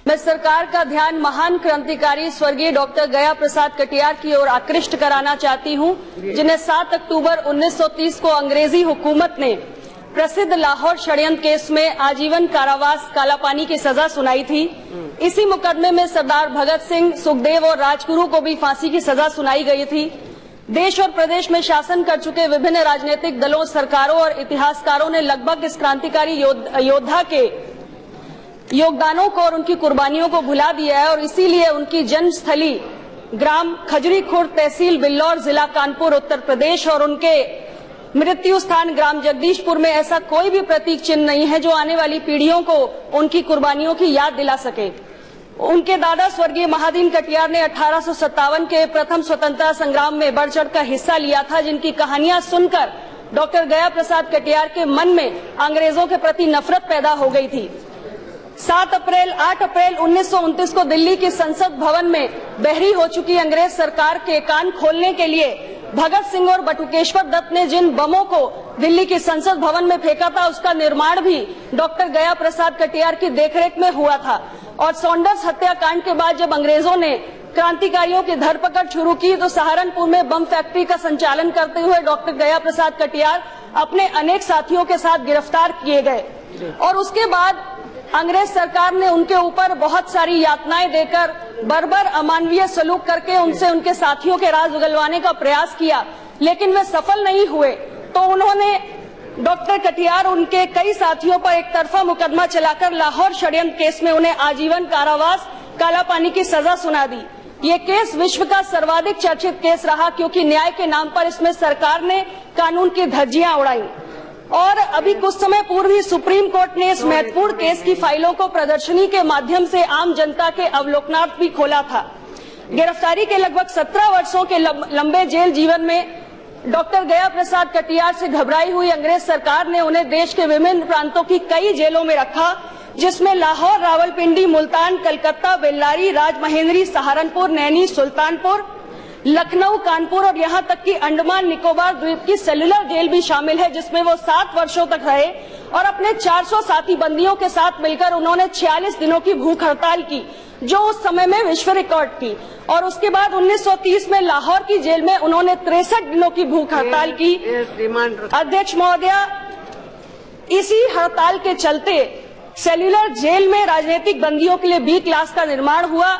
मैं सरकार का ध्यान महान क्रांतिकारी स्वर्गीय डॉक्टर गया प्रसाद कटियार की ओर आकृष्ट कराना चाहती हूं, जिन्हें 7 अक्टूबर 1930 को अंग्रेजी हुकूमत ने प्रसिद्ध लाहौर षड्यंत्र केस में आजीवन कारावास कालापानी की सजा सुनाई थी। इसी मुकदमे में सरदार भगत सिंह, सुखदेव और राजगुरु को भी फांसी की सजा सुनाई गई थी। देश और प्रदेश में शासन कर चुके विभिन्न राजनीतिक दलों, सरकारों और इतिहासकारों ने लगभग इस क्रांतिकारी योद्धा के योगदानों को और उनकी कुर्बानियों को भुला दिया है और इसीलिए उनकी जन्मस्थली ग्राम खजरी खुर्द, तहसील बिल्लौर, जिला कानपुर, उत्तर प्रदेश और उनके मृत्यु स्थान ग्राम जगदीशपुर में ऐसा कोई भी प्रतीक चिन्ह नहीं है जो आने वाली पीढ़ियों को उनकी कुर्बानियों की याद दिला सके। उनके दादा स्वर्गीय महादीन कटियार ने 1857 के प्रथम स्वतंत्रता संग्राम में बढ़ चढ़ कर हिस्सा लिया था, जिनकी कहानियां सुनकर डॉक्टर गया प्रसाद कटियार के मन में अंग्रेजों के प्रति नफरत पैदा हो गई थी। 8 अप्रैल 1929 को दिल्ली के संसद भवन में बहरी हो चुकी अंग्रेज सरकार के कान खोलने के लिए भगत सिंह और बटुकेश्वर दत्त ने जिन बमों को दिल्ली के संसद भवन में फेंका था, उसका निर्माण भी डॉक्टर गया प्रसाद कटियार की देखरेख में हुआ था। और सॉन्डर्स हत्याकांड के बाद जब अंग्रेजों ने क्रांतिकारियों की धरपकड़ शुरू की तो सहारनपुर में बम फैक्ट्री का संचालन करते हुए डॉक्टर गया प्रसाद कटियार अपने अनेक साथियों के साथ गिरफ्तार किए गए और उसके बाद अंग्रेज सरकार ने उनके ऊपर बहुत सारी यातनाएं देकर बर्बर अमानवीय सलूक करके उनसे उनके साथियों के राज उगलवाने का प्रयास किया, लेकिन वे सफल नहीं हुए। तो उन्होंने डॉक्टर कटियार उनके कई साथियों पर एक तरफा मुकदमा चलाकर लाहौर षड्यंत्र केस में उन्हें आजीवन कारावास कालापानी की सजा सुना दी। ये केस विश्व का सर्वाधिक चर्चित केस रहा क्योंकि न्याय के नाम पर इसमें सरकार ने कानून की धज्जियां उड़ाई और अभी कुछ समय पूर्व ही सुप्रीम कोर्ट ने इस महत्वपूर्ण केस की फाइलों को प्रदर्शनी के माध्यम से आम जनता के अवलोकनार्थ भी खोला था। गिरफ्तारी के लगभग 17 वर्षों के लंबे जेल जीवन में डॉक्टर गया प्रसाद कटियार से घबराई हुई अंग्रेज सरकार ने उन्हें देश के विभिन्न प्रांतों की कई जेलों में रखा, जिसमें लाहौर, रावलपिंडी, मुल्तान, कलकत्ता, बेल्लारी, राजमहेंद्री, सहारनपुर, नैनी, सुल्तानपुर, लखनऊ, कानपुर और यहाँ तक कि अंडमान निकोबार द्वीप की सेलुलर जेल भी शामिल है, जिसमें वो 7 वर्षों तक रहे और अपने 400 साथी बंदियों के साथ मिलकर उन्होंने 46 दिनों की भूख हड़ताल की, जो उस समय में विश्व रिकॉर्ड थी। और उसके बाद 1930 में लाहौर की जेल में उन्होंने 63 दिनों की भूख हड़ताल की। अध्यक्ष महोदया, इसी हड़ताल के चलते सेलुलर जेल में राजनीतिक बंदियों के लिए बी क्लास का निर्माण हुआ,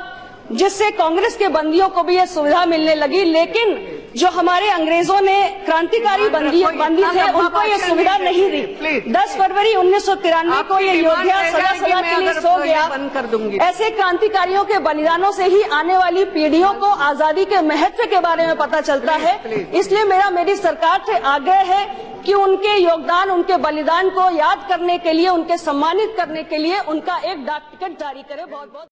जिससे कांग्रेस के बंदियों को भी यह सुविधा मिलने लगी। लेकिन जो हमारे अंग्रेजों ने क्रांतिकारी बंदी थे, उनको यह सुविधा नहीं दी। 10 फरवरी 1993 को ये योद्धा सदा के लिए सो गया। ऐसे क्रांतिकारियों के बलिदानों से ही आने वाली पीढ़ियों को आजादी के महत्व के बारे में पता चलता है। इसलिए मेरी सरकार से आग्रह है कि उनके योगदान, उनके बलिदान को याद करने के लिए, उनके सम्मानित करने के लिए उनका एक डाक टिकट जारी करे। बहुत बहुत